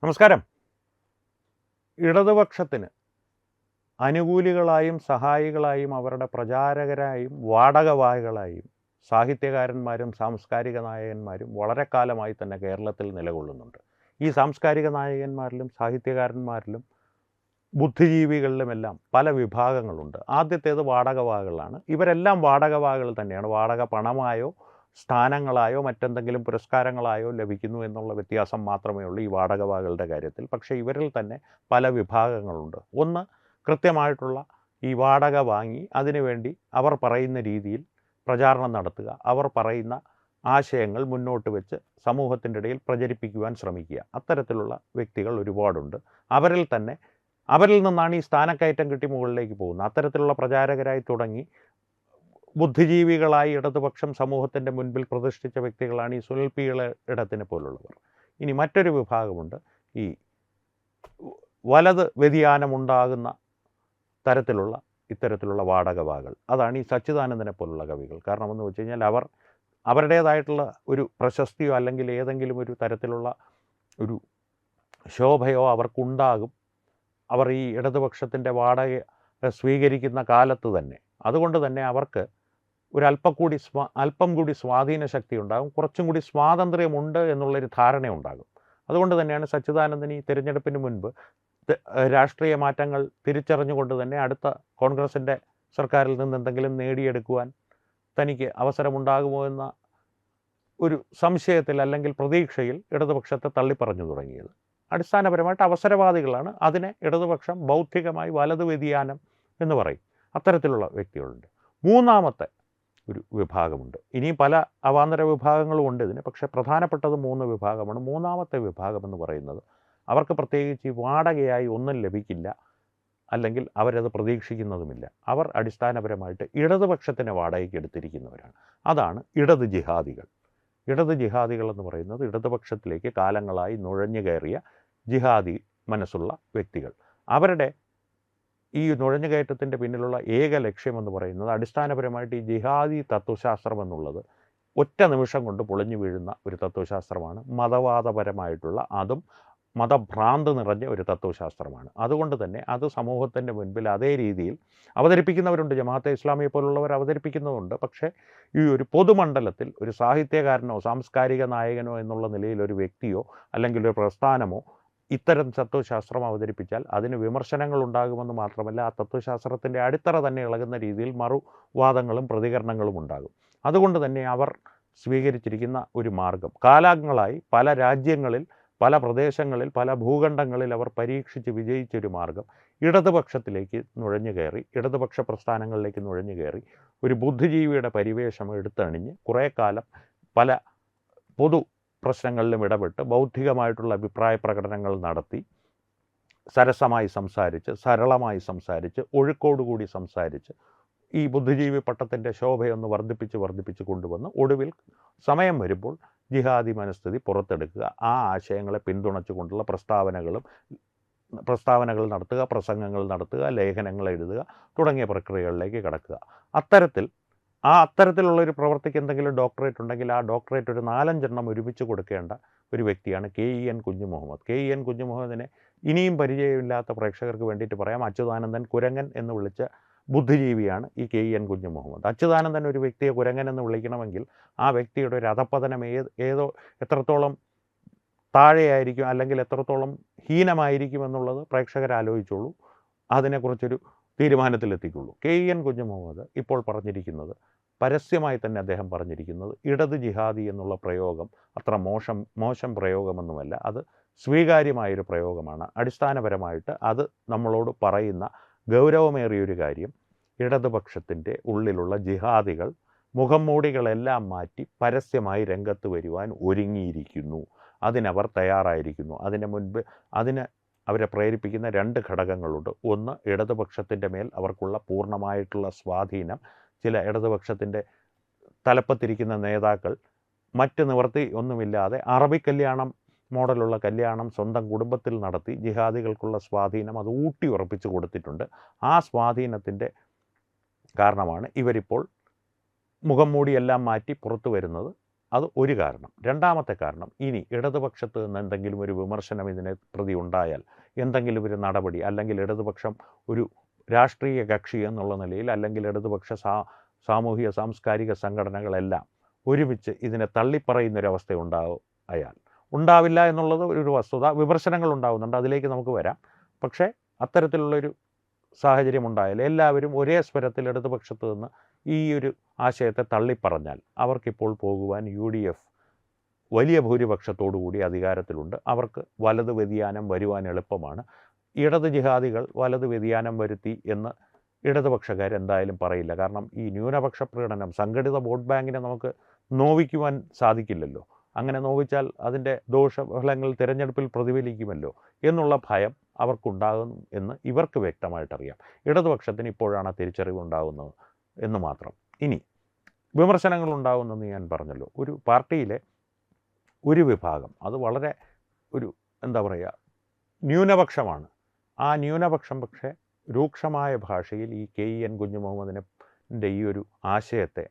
നമസ്കാരം. ഇടതുപക്ഷത്തിന് അനുകൂലികളായും സഹായികളായും അവരുടെ പ്രചാരകരായും വാടകവാഹികളായും സാഹിത്യകാരന്മാരും സാംസ്കാരിക നായകന്മാരും വളരെ കാലമായി തന്നെ കേരളത്തിൽ നിലകൊള്ളുന്നുണ്ട്. ഈ സാംസ്കാരിക നായകന്മാരിലും സാഹിത്യകാരന്മാരിലും ബുദ്ധിജീവികളിലുമെല്ലാം പല വിഭാഗങ്ങളുണ്ട്. ആദ്യത്തേത് വാടകവാഹികളാണ്. ഇവരെല്ലാം വാടകവാഹികൾ തന്നെയാണ്. വാടക പണമായോ സ്ഥാനങ്ങളായോ മറ്റെന്തെങ്കിലും പുരസ്കാരങ്ങളായോ ലഭിക്കുന്നു എന്നുള്ള വ്യത്യാസം മാത്രമേ ഉള്ളൂ ഈ വാടകവാഹികളുടെ കാര്യത്തിൽ. പക്ഷേ ഇവരിൽ തന്നെ പല വിഭാഗങ്ങളുണ്ട്. ഒന്ന്, കൃത്യമായിട്ടുള്ള ഈ വാടക വാങ്ങി അതിനുവേണ്ടി അവർ പറയുന്ന രീതിയിൽ പ്രചാരണം നടത്തുക, അവർ പറയുന്ന ആശയങ്ങൾ മുന്നോട്ട് വെച്ച് സമൂഹത്തിൻ്റെ ഇടയിൽ പ്രചരിപ്പിക്കുവാൻ ശ്രമിക്കുക. അത്തരത്തിലുള്ള വ്യക്തികൾ ഒരുപാടുണ്ട്. അവരിൽ നിന്നാണ് ഈ സ്ഥാനക്കയറ്റം കിട്ടി മുകളിലേക്ക് പോകുന്നത്. അത്തരത്തിലുള്ള പ്രചാരകരായി തുടങ്ങി ബുദ്ധിജീവികളായി ഇടതുപക്ഷം സമൂഹത്തിൻ്റെ മുൻപിൽ പ്രതിഷ്ഠിച്ച വ്യക്തികളാണ് ഈ സുനിൽ പി ഇടത്തിനെ പോലുള്ളവർ. ഇനി മറ്റൊരു വിഭാഗമുണ്ട്, ഈ വലത് വ്യതിയാനമുണ്ടാകുന്ന തരത്തിലുള്ള ഇത്തരത്തിലുള്ള വാടകവാകൾ. അതാണ് ഈ സച്ചിദാനന്ദനെ പോലുള്ള കവികൾ. കാരണം എന്ന് വെച്ച് കഴിഞ്ഞാൽ അവരുടേതായിട്ടുള്ള ഒരു പ്രശസ്തിയോ അല്ലെങ്കിൽ ഏതെങ്കിലും ഒരു തരത്തിലുള്ള ഒരു ശോഭയോ അവർക്കുണ്ടാകും അവർ ഈ ഇടതുപക്ഷത്തിൻ്റെ വാടക സ്വീകരിക്കുന്ന കാലത്ത് തന്നെ. അതുകൊണ്ട് തന്നെ അവർക്ക് അല്പം കൂടി സ്വാധീന ശക്തി ഉണ്ടാകും, കുറച്ചും കൂടി സ്വാതന്ത്ര്യമുണ്ട് എന്നുള്ളൊരു ധാരണയുണ്ടാകും. അതുകൊണ്ട് തന്നെയാണ് സച്ചിദാനന്ദൻ ഈ തിരഞ്ഞെടുപ്പിന് മുൻപ് രാഷ്ട്രീയ മാറ്റങ്ങൾ തിരിച്ചറിഞ്ഞുകൊണ്ട് തന്നെ അടുത്ത കോൺഗ്രസിൻ്റെ സർക്കാരിൽ നിന്ന് എന്തെങ്കിലും നേടിയെടുക്കുവാൻ തനിക്ക് അവസരമുണ്ടാകുമോ എന്ന ഒരു സംശയത്തിൽ അല്ലെങ്കിൽ പ്രതീക്ഷയിൽ ഇടതുപക്ഷത്തെ തള്ളിപ്പറഞ്ഞു തുടങ്ങിയത്. അടിസ്ഥാനപരമായിട്ട് അവസരവാദികളാണ്. അതിനെ ഇടതുപക്ഷം ബൗദ്ധികമായി വലതു വ്യതിയാനം എന്ന് പറയും. അത്തരത്തിലുള്ള വ്യക്തികളുണ്ട്. മൂന്നാമത്തെ ഒരു വിഭാഗമുണ്ട്. ഇനിയും പല അവാന്തര വിഭാഗങ്ങളും ഉണ്ട് ഇതിന്, പക്ഷേ പ്രധാനപ്പെട്ടത് 3 വിഭാഗമാണ്. മൂന്നാമത്തെ വിഭാഗം എന്ന് പറയുന്നത് അവർക്ക് പ്രത്യേകിച്ച് ഈ വാടകയായി ഒന്നും ലഭിക്കില്ല, അല്ലെങ്കിൽ അവരത് പ്രതീക്ഷിക്കുന്നതുമില്ല. അവർ അടിസ്ഥാനപരമായിട്ട് ഇടതുപക്ഷത്തിനെ വാടകയ്ക്ക് എടുത്തിരിക്കുന്നവരാണ്. അതാണ് ഇടത് ജിഹാദികൾ. ഇടത് ജിഹാദികൾ എന്ന് പറയുന്നത് ഇടതുപക്ഷത്തിലേക്ക് കാലങ്ങളായി നുഴഞ്ഞു കയറിയ ജിഹാദി മനസ്സുള്ള വ്യക്തികൾ. അവരുടെ ഈ നുഴഞ്ഞുകയറ്റത്തിൻ്റെ പിന്നിലുള്ള ഏക ലക്ഷ്യമെന്ന് പറയുന്നത് അടിസ്ഥാനപരമായിട്ട് ഈ ജിഹാദി തത്വശാസ്ത്രം എന്നുള്ളത് ഒറ്റ നിമിഷം കൊണ്ട് പൊളിഞ്ഞു വീഴുന്ന ഒരു തത്വശാസ്ത്രമാണ്. മതവാദപരമായിട്ടുള്ള, അതും മതഭ്രാന്ത് നിറഞ്ഞ ഒരു തത്വശാസ്ത്രമാണ്. അതുകൊണ്ട് തന്നെ അത് സമൂഹത്തിൻ്റെ മുൻപിൽ അതേ രീതിയിൽ അവതരിപ്പിക്കുന്നവരുണ്ട്. ജമാഅത്തെ ഇസ്ലാമിയെ പോലുള്ളവർ അവതരിപ്പിക്കുന്നതുണ്ട്. പക്ഷേ ഈ ഒരു പൊതുമണ്ഡലത്തിൽ ഒരു സാഹിത്യകാരനോ സാംസ്കാരിക നായകനോ എന്നുള്ള നിലയിൽ ഒരു വ്യക്തിയോ അല്ലെങ്കിൽ ഒരു പ്രസ്ഥാനമോ ഇത്തരം തത്വശാസ്ത്രം അവതരിപ്പിച്ചാൽ അതിന് വിമർശനങ്ങൾ ഉണ്ടാകുമെന്ന് മാത്രമല്ല, ആ തത്വശാസ്ത്രത്തിൻ്റെ അടിത്തറ തന്നെ ഇളകുന്ന രീതിയിൽ മറുവാദങ്ങളും പ്രതികരണങ്ങളും ഉണ്ടാകും. അതുകൊണ്ട് തന്നെ അവർ സ്വീകരിച്ചിരിക്കുന്ന ഒരു മാർഗം കാലങ്ങളായി പല രാജ്യങ്ങളിൽ, പല പ്രദേശങ്ങളിൽ, പല ഭൂഖണ്ഡങ്ങളിൽ അവർ പരീക്ഷിച്ച് വിജയിച്ചൊരു മാർഗം ഇടതുപക്ഷത്തിലേക്ക് നുഴഞ്ഞു കയറി, ഇടതുപക്ഷ പ്രസ്ഥാനങ്ങളിലേക്ക് നുഴഞ്ഞു കയറി ഒരു ബുദ്ധിജീവിയുടെ പരിവേഷം എടുത്തണിഞ്ഞ് കുറേ കാലം പല പൊതു പ്രശ്നങ്ങളിലും ഇടപെട്ട് ബൗദ്ധികമായിട്ടുള്ള അഭിപ്രായ പ്രകടനങ്ങൾ നടത്തി, സരസമായി സംസാരിച്ച്, സരളമായി സംസാരിച്ച്, ഒഴുക്കോടുകൂടി സംസാരിച്ച് ഈ ബുദ്ധിജീവി പട്ടത്തിൻ്റെ ശോഭയൊന്ന് വർദ്ധിപ്പിച്ച് കൊണ്ടുവന്ന് ഒടുവിൽ സമയം വരുമ്പോൾ ജിഹാദി മനസ്ഥിതി പുറത്തെടുക്കുക, ആ ആശയങ്ങളെ പിന്തുണച്ചുകൊണ്ടുള്ള പ്രസ്താവനകൾ നടത്തുക, പ്രസംഗങ്ങൾ നടത്തുക, ലേഖനങ്ങൾ എഴുതുക തുടങ്ങിയ പ്രക്രിയകളിലേക്ക് കടക്കുക. അത്തരത്തിലുള്ളൊരു പ്രവർത്തിക്ക് എന്തെങ്കിലും ഡോക്ടറേറ്റ് ഉണ്ടെങ്കിൽ ആ ഡോക്ടറേറ്റ് ഒരു 4-5 എണ്ണം ഒരുമിച്ച് കൊടുക്കേണ്ട ഒരു വ്യക്തിയാണ് KEN കുഞ്ഞുമുഹമ്മദ്. KEN കുഞ്ഞുമുഹമ്മദിനെ ഇനിയും പരിചയമില്ലാത്ത പ്രേക്ഷകർക്ക് വേണ്ടിയിട്ട് പറയാം. അച്യുതാനന്ദൻ കുരങ്ങൻ എന്ന് വിളിച്ച ബുദ്ധിജീവിയാണ് ഈ KEN കുഞ്ഞുമുഹമ്മദ്. അച്യുതാനന്ദൻ ഒരു വ്യക്തിയെ കുരങ്ങൻ എന്ന് വിളിക്കണമെങ്കിൽ ആ വ്യക്തിയുടെ ഒരു അധപ്പതനം എത്രത്തോളം താഴെയായിരിക്കും അല്ലെങ്കിൽ എത്രത്തോളം ഹീനമായിരിക്കും എന്നുള്ളത് പ്രേക്ഷകർ ആലോചിച്ചോളൂ, അതിനെക്കുറിച്ചൊരു തീരുമാനത്തിലെത്തിക്കുള്ളൂ. KEN കുഞ്ഞുമുഹമ്മദ് ഇപ്പോൾ പറഞ്ഞിരിക്കുന്നത്, പരസ്യമായി തന്നെ അദ്ദേഹം പറഞ്ഞിരിക്കുന്നത്, ഇടത് ജിഹാദി എന്നുള്ള പ്രയോഗം അത്ര മോശം പ്രയോഗമൊന്നുമല്ല, അത് സ്വീകാര്യമായൊരു പ്രയോഗമാണ്. അടിസ്ഥാനപരമായിട്ട് അത് നമ്മളോട് പറയുന്ന ഗൗരവമേറിയൊരു കാര്യം, ഇടതുപക്ഷത്തിൻ്റെ ഉള്ളിലുള്ള ജിഹാദികൾ മുഖം മൂടികളെല്ലാം മാറ്റി പരസ്യമായി രംഗത്ത് വരുവാൻ ഒരുങ്ങിയിരിക്കുന്നു. അതിനവർ തയ്യാറായിരിക്കുന്നു. അതിന് അവരെ പ്രേരിപ്പിക്കുന്ന 2 ഘടകങ്ങളുണ്ട്. ഒന്ന്, ഇടതുപക്ഷത്തിൻ്റെ മേൽ അവർക്കുള്ള പൂർണ്ണമായിട്ടുള്ള സ്വാധീനം. ചില ഇടതുപക്ഷത്തിൻ്റെ തലപ്പത്തിരിക്കുന്ന നേതാക്കൾ മറ്റ് നിവൃത്തി ഒന്നുമില്ലാതെ അറബി കല്യാണം മോഡലുള്ള കല്യാണം സ്വന്തം കുടുംബത്തിൽ നടത്തി ജിഹാദികൾക്കുള്ള സ്വാധീനം അത് ഊട്ടി ഉറപ്പിച്ചു കൊടുത്തിട്ടുണ്ട്. ആ സ്വാധീനത്തിൻ്റെ കാരണമാണ് ഇവരിപ്പോൾ മുഖം മൂടിയെല്ലാം മാറ്റി പുറത്തു വരുന്നത്. അത് ഒരു കാരണം. രണ്ടാമത്തെ കാരണം, ഇനി ഇടതുപക്ഷത്ത് നിന്ന് എന്തെങ്കിലും ഒരു വിമർശനം ഇതിനെ പ്രതി ഉണ്ടായാൽ, എന്തെങ്കിലും ഒരു നടപടി, അല്ലെങ്കിൽ ഇടതുപക്ഷം ഒരു രാഷ്ട്രീയ കക്ഷി എന്നുള്ള നിലയിൽ, അല്ലെങ്കിൽ ഇടതുപക്ഷ സാമൂഹിക സാംസ്കാരിക സംഘടനകളെല്ലാം ഒരുമിച്ച് ഇതിനെ തള്ളിപ്പറയുന്നൊരവസ്ഥ ഉണ്ടാവില്ല എന്നുള്ളത് ഒരു വസ്തുത. വിമർശനങ്ങൾ ഉണ്ടാകുന്നുണ്ട്, അതിലേക്ക് നമുക്ക് വരാം. പക്ഷേ അത്തരത്തിലുള്ളൊരു സാഹചര്യം ഉണ്ടായാൽ എല്ലാവരും ഒരേ സ്വരത്തിൽ ഇടതുപക്ഷത്ത് നിന്ന് ഈ ഒരു ആശയത്തെ തള്ളിപ്പറഞ്ഞാൽ അവർക്കിപ്പോൾ പോകുവാൻ UDF വലിയ ഭൂരിപക്ഷത്തോടു കൂടി അധികാരത്തിലുണ്ട്. അവർക്ക് വലത് വ്യതിയാനം വരുവാൻ എളുപ്പമാണ്. ഇടത് ജിഹാദികൾ വലത് വ്യതിയാനം വരുത്തി എന്ന് ഇടതുപക്ഷക്കാർ എന്തായാലും പറയില്ല. കാരണം ഈ ന്യൂനപക്ഷ പ്രകടനം, സംഘടിത വോട്ട് ബാങ്കിനെ നമുക്ക് നോവിക്കുവാൻ സാധിക്കില്ലല്ലോ. അങ്ങനെ നോവിച്ചാൽ അതിൻ്റെ ദോഷഫലങ്ങൾ തിരഞ്ഞെടുപ്പിൽ പ്രതിഫലിക്കുമല്ലോ എന്നുള്ള ഭയം അവർക്കുണ്ടാകും എന്ന് ഇവർക്ക് വ്യക്തമായിട്ടറിയാം. ഇടതുപക്ഷത്തിന് ഇപ്പോഴാണ് തിരിച്ചറിവ് ഉണ്ടാകുന്നത് എന്ന് മാത്രം. ഇനി വിമർശനങ്ങൾ ഉണ്ടാകുന്നെന്ന് ഞാൻ പറഞ്ഞല്ലോ. ഒരു പാർട്ടിയിലെ ഒരു വിഭാഗം, അത് വളരെ ഒരു എന്താ പറയുക, ന്യൂനപക്ഷമാണ്. ആ ന്യൂനപക്ഷം പക്ഷേ രൂക്ഷമായ ഭാഷയിൽ ഈ KEN കുഞ്ഞുമുഹമ്മദിൻ്റെ ഈ ഒരു ആശയത്തെ,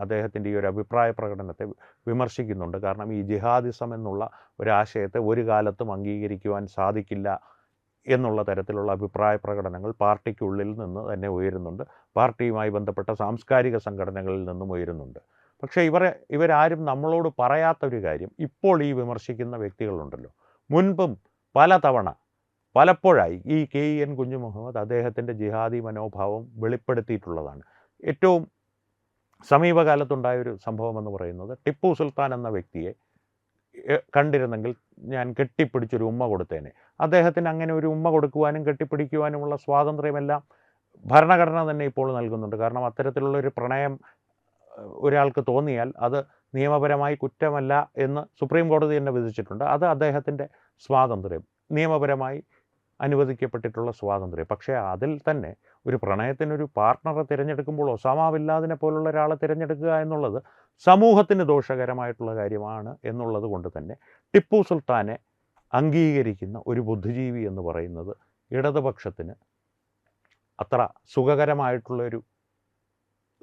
അദ്ദേഹത്തിൻ്റെ ഈ ഒരു അഭിപ്രായ പ്രകടനത്തെ വിമർശിക്കുന്നുണ്ട്. കാരണം ഈ ജിഹാദിസം എന്നുള്ള ഒരാശയത്തെ ഒരു കാലത്തും അംഗീകരിക്കുവാൻ സാധിക്കില്ല എന്നുള്ള തരത്തിലുള്ള അഭിപ്രായ പ്രകടനങ്ങൾ പാർട്ടിക്കുള്ളിൽ നിന്ന് തന്നെ ഉയരുന്നുണ്ട്. പാർട്ടിയുമായി ബന്ധപ്പെട്ട സാംസ്കാരിക സംഘടനകളിൽ നിന്നും ഉയരുന്നുണ്ട്. പക്ഷേ ഇവരാരും നമ്മളോട് പറയാത്തൊരു കാര്യം, ഇപ്പോൾ ഈ വിമർശിക്കുന്ന വ്യക്തികളുണ്ടല്ലോ, മുൻപും പലപ്പോഴായി ഈ KEN കുഞ്ഞുമുഹമ്മദ് അദ്ദേഹത്തിൻ്റെ ജിഹാദി മനോഭാവം വെളിപ്പെടുത്തിയിട്ടുള്ളതാണ്. ഏറ്റവും സമീപകാലത്തുണ്ടായൊരു സംഭവം എന്ന് പറയുന്നത്, ടിപ്പു സുൽത്താൻ എന്ന വ്യക്തിയെ കണ്ടിരുന്നെങ്കിൽ ഞാൻ കെട്ടിപ്പിടിച്ചൊരു ഉമ്മ കൊടുത്തേനെ. അദ്ദേഹത്തിന് അങ്ങനെ ഒരു ഉമ്മ കൊടുക്കുവാനും കെട്ടിപ്പിടിക്കുവാനുമുള്ള സ്വാതന്ത്ര്യമെല്ലാം ഭരണഘടന തന്നെ ഇപ്പോൾ നൽകുന്നുണ്ട്. കാരണം അത്തരത്തിലുള്ളൊരു പ്രണയം ഒരാൾക്ക് തോന്നിയാൽ അത് നിയമപരമായി കുറ്റമല്ല എന്ന് സുപ്രീം കോടതി തന്നെ വിധിച്ചിട്ടുണ്ട്. അത് അദ്ദേഹത്തിൻ്റെ സ്വാതന്ത്ര്യം, നിയമപരമായി അനുവദിക്കപ്പെട്ടിട്ടുള്ള സ്വാതന്ത്ര്യം. പക്ഷേ അതിൽ തന്നെ ഒരു പ്രണയത്തിനൊരു പാർട്ട്ണറെ തിരഞ്ഞെടുക്കുമ്പോൾ ഒസാമ ബിൻ ലാദനെ പോലുള്ള ഒരാളെ തിരഞ്ഞെടുക്കുക എന്നുള്ളത് സമൂഹത്തിന് ദോഷകരമായിട്ടുള്ള കാര്യമാണ് എന്നുള്ളത് കൊണ്ട് തന്നെ ടിപ്പു സുൽത്താനെ അംഗീകരിക്കുന്ന ഒരു ബുദ്ധിജീവി എന്ന് പറയുന്നത് ഇടതുപക്ഷത്തിന് അത്ര സുഖകരമായിട്ടുള്ളൊരു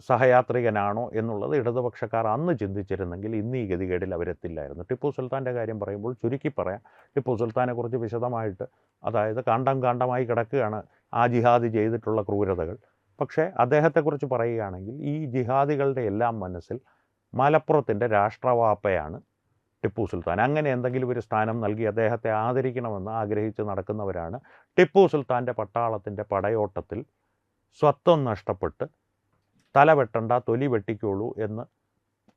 സഹയാത്രികനാണോ എന്നുള്ളത് ഇടതുപക്ഷക്കാർ അന്ന് ചിന്തിച്ചിരുന്നെങ്കിൽ ഇന്ന് ഈ ഗതികേടിൽ അവരെത്തില്ലായിരുന്നു. ടിപ്പു സുൽത്താൻ്റെ കാര്യം പറയുമ്പോൾ ചുരുക്കി പറയാം, ടിപ്പു സുൽത്താനെക്കുറിച്ച് വിശദമായിട്ട്, അതായത് കാണ്ഡമായി കിടക്കുകയാണ് ആ ജിഹാദി ചെയ്തിട്ടുള്ള ക്രൂരതകൾ. പക്ഷേ അദ്ദേഹത്തെക്കുറിച്ച് പറയുകയാണെങ്കിൽ ഈ ജിഹാദികളുടെ എല്ലാം മനസ്സിൽ മലപ്പുറത്തിൻ്റെ രാഷ്ട്രവാപ്പയാണ് ടിപ്പു സുൽത്താൻ. അങ്ങനെ എന്തെങ്കിലും ഒരു സ്ഥാനം നൽകി അദ്ദേഹത്തെ ആദരിക്കണമെന്ന് ആഗ്രഹിച്ച് നടക്കുന്നവരാണ് ടിപ്പു സുൽത്താൻ്റെ പട്ടാളത്തിൻ്റെ പടയോട്ടത്തിൽ സ്വത്വം നഷ്ടപ്പെട്ട് തല വെട്ടണ്ട തൊലി വെട്ടിക്കോളൂ എന്ന്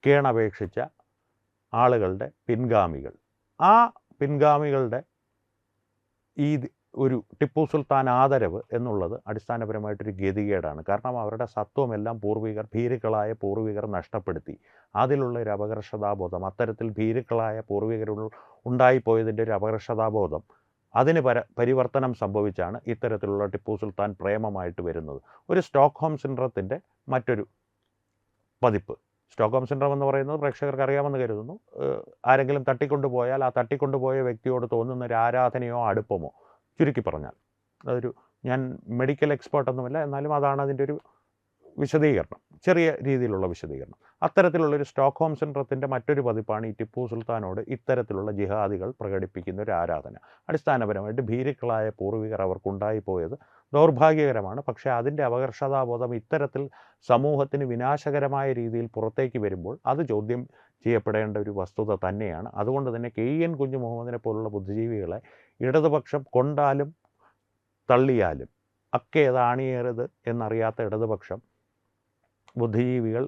കേണപേക്ഷിച്ച ആളുകളുടെ പിൻഗാമികൾ. ആ പിൻഗാമികളുടെ ഈ ഒരു ടിപ്പു സുൽത്താൻ ആദരവ് എന്നുള്ളത് അടിസ്ഥാനപരമായിട്ടൊരു ഗതികേടാണ്. കാരണം അവരുടെ സത്വമെല്ലാം ഭീരുക്കളായ പൂർവികർ നഷ്ടപ്പെടുത്തി. അതിലുള്ള ഒരു അപകർഷതാബോധം, അത്തരത്തിൽ ഭീരുക്കളായ പൂർവികർ ഉണ്ടായിപ്പോയതിൻ്റെ ഒരു അപകർഷതാബോധം, അതിന് പരിവർത്തനം സംഭവിച്ചാണ് ഇത്തരത്തിലുള്ള ടിപ്പു സുൽത്താൻ പ്രേമമായിട്ട് വരുന്നത്. ഒരു സ്റ്റോക്ക്ഹോം സിൻഡ്രത്തിൻ്റെ മറ്റൊരു പതിപ്പ്. സ്റ്റോക്ക്ഹോം സിൻഡ്രം എന്ന് പറയുന്നത് പ്രേക്ഷകർക്ക് അറിയാമെന്ന് കരുതുന്നു. ആരെങ്കിലും തട്ടിക്കൊണ്ടുപോയാൽ ആ തട്ടിക്കൊണ്ടുപോയ വ്യക്തിയോട് തോന്നുന്ന ഒരു ആരാധനയോ അടുപ്പമോ, ചുരുക്കി പറഞ്ഞാൽ അതൊരു, ഞാൻ മെഡിക്കൽ എക്സ്പേർട്ടൊന്നുമല്ല, എന്നാലും അതാണ് അതിൻ്റെ ഒരു വിശദീകരണം, ചെറിയ രീതിയിലുള്ള വിശദീകരണം. അത്തരത്തിലുള്ളൊരു സ്റ്റോക്ക്ഹോം സിൻഡ്രത്തിൻ്റെ മറ്റൊരു പതിപ്പാണ് ഈ ടിപ്പു സുൽത്താനോട് ഇത്തരത്തിലുള്ള ജിഹാദികൾ പ്രകടിപ്പിക്കുന്ന ഒരു ആരാധന. അടിസ്ഥാനപരമായിട്ട് ഭീരുക്കളായ പൂർവികർ അവർക്കുണ്ടായിപ്പോയത് ദൗർഭാഗ്യകരമാണ്. പക്ഷേ അതിൻ്റെ അപകർഷതാബോധം ഇത്തരത്തിൽ സമൂഹത്തിന് വിനാശകരമായ രീതിയിൽ പുറത്തേക്ക് വരുമ്പോൾ അത് ചോദ്യം ചെയ്യപ്പെടേണ്ട ഒരു വസ്തുത തന്നെയാണ്. അതുകൊണ്ട് തന്നെ KEN കുഞ്ഞുമുഹമ്മദിനെ പോലുള്ള ബുദ്ധിജീവികളെ ഇടതുപക്ഷം കൊണ്ടാലും തള്ളിയാലും ഒക്കെ ഏതാണിയേറത് എന്നറിയാത്ത ഇടതുപക്ഷം ബുദ്ധിജീവികൾ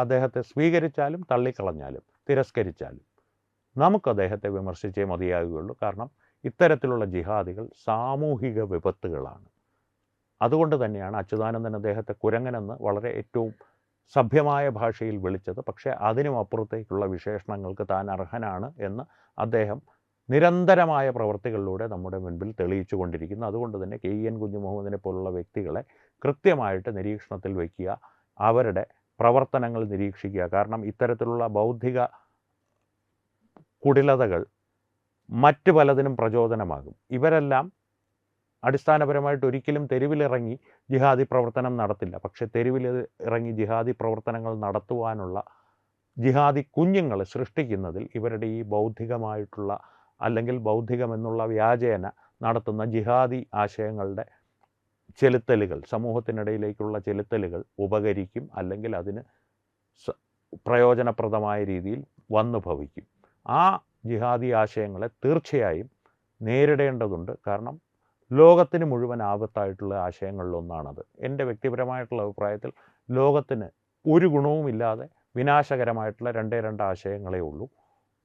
അദ്ദേഹത്തെ സ്വീകരിച്ചാലും തള്ളിക്കളഞ്ഞാലും തിരസ്കരിച്ചാലും നമുക്ക് അദ്ദേഹത്തെ വിമർശിച്ചേ മതിയാകുകയുള്ളൂ. കാരണം ഇത്തരത്തിലുള്ള ജിഹാദികൾ സാമൂഹിക വിപത്തുകളാണ്. അതുകൊണ്ട് തന്നെയാണ് അച്യുതാനന്ദൻ അദ്ദേഹത്തെ കുരങ്ങനെന്ന് വളരെ ഏറ്റവും സഭ്യമായ ഭാഷയിൽ വിളിച്ചത്. പക്ഷേ അതിനും അപ്പുറത്തേക്കുള്ള വിശേഷണങ്ങൾക്ക് താൻ അർഹനാണ് എന്ന് അദ്ദേഹം നിരന്തരമായ പ്രവർത്തികളിലൂടെ നമ്മുടെ മുൻപിൽ തെളിയിച്ചു കൊണ്ടിരിക്കുന്നു. അതുകൊണ്ട് തന്നെ KEN കുഞ്ഞുമുഹമ്മദിനെ പോലുള്ള വ്യക്തികളെ കൃത്യമായിട്ട് നിരീക്ഷണത്തിൽ വയ്ക്കുക, അവരുടെ പ്രവർത്തനങ്ങൾ നിരീക്ഷിക്കുക. കാരണം ഇത്തരത്തിലുള്ള ബൗദ്ധിക കുടിലതകൾ മറ്റ് പലതിനും പ്രചോദനമാകും. ഇവരെല്ലാം അടിസ്ഥാനപരമായിട്ട് ഒരിക്കലും തെരുവിലിറങ്ങി ജിഹാദി പ്രവർത്തനം നടത്തില്ല. പക്ഷേ തെരുവിൽ ഇറങ്ങി ജിഹാദി പ്രവർത്തനങ്ങൾ നടത്തുവാനുള്ള ജിഹാദി കുഞ്ഞുങ്ങൾ സൃഷ്ടിക്കുന്നതിൽ ഇവരുടെ ഈ ബൗദ്ധികമായിട്ടുള്ള അല്ലെങ്കിൽ ബൗദ്ധികമെന്നുള്ള വ്യാജേന നടത്തുന്ന ജിഹാദി ആശയങ്ങളുടെ ചെലുത്തലുകൾ, സമൂഹത്തിനിടയിലേക്കുള്ള ചെലുത്തലുകൾ ഉപകരിക്കും, അല്ലെങ്കിൽ അതിന് പ്രയോജനപ്രദമായ രീതിയിൽ വന്നു ഭവിക്കും. ആ ജിഹാദി ആശയങ്ങളെ തീർച്ചയായും നേരിടേണ്ടതുണ്ട്. കാരണം ലോകത്തിന് മുഴുവൻ ആപത്തായിട്ടുള്ള ആശയങ്ങളിലൊന്നാണത്. എൻ്റെ വ്യക്തിപരമായിട്ടുള്ള അഭിപ്രായത്തിൽ ലോകത്തിന് ഒരു ഗുണവുമില്ലാതെ വിനാശകരമായിട്ടുള്ള രണ്ട് ആശയങ്ങളേ ഉള്ളൂ.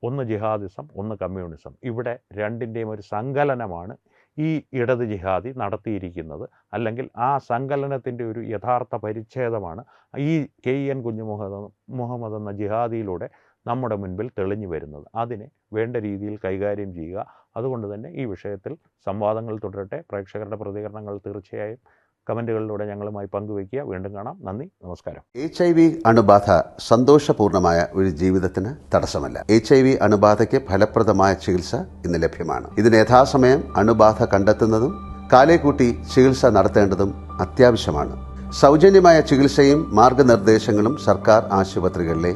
ഒന്ന് ജിഹാദിസം, ഒന്ന് കമ്മ്യൂണിസം. ഇവിടെ രണ്ടിൻ്റെയും ഒരു സങ്കലനമാണ് ഈ ഇടത് ജിഹാദി നടത്തിയിരിക്കുന്നത്. അല്ലെങ്കിൽ ആ സങ്കലനത്തിൻ്റെ ഒരു യഥാർത്ഥ പരിച്ഛേദമാണ് ഈ KN കുഞ്ഞുമുഹമ്മദ് എന്ന ജിഹാദിയിലൂടെ നമ്മുടെ മുൻപിൽ തെളിഞ്ഞു വരുന്നത്. അതിനെ വേണ്ട രീതിയിൽ കൈകാര്യം ചെയ്യുക. അതുകൊണ്ട് തന്നെ ഈ വിഷയത്തിൽ സംവാദങ്ങൾ തുടരട്ടെ. പ്രേക്ഷകരുടെ പ്രതികരണങ്ങൾ തീർച്ചയായും കമൻറ്റുകളിലൂടെ ഞങ്ങളുമായി പങ്കുവയ്ക്കുക. വീണ്ടും കാണാം. നന്ദി, നമസ്കാരം. HIV അണുബാധ സന്തോഷപൂർണമായ ഒരു ജീവിതത്തിന് തടസ്സമല്ല. HIV അണുബാധയ്ക്ക് ഫലപ്രദമായ ചികിത്സ ഇന്ന് ലഭ്യമാണ്. ഇതിന് യഥാസമയം അണുബാധ കണ്ടെത്തുന്നതും കാലേക്കൂട്ടി ചികിത്സ നടത്തേണ്ടതും അത്യാവശ്യമാണ്. സൗജന്യമായ ചികിത്സയും മാർഗനിർദ്ദേശങ്ങളും സർക്കാർ ആശുപത്രികളിലെ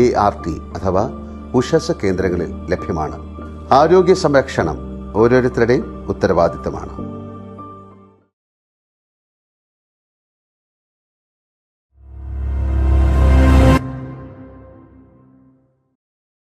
ART അഥവാ ഉഷസ് കേന്ദ്രങ്ങളിൽ ലഭ്യമാണ്. ആരോഗ്യ സംരക്ഷണം ഓരോരുത്തരുടെയും ഉത്തരവാദിത്തമാണ്.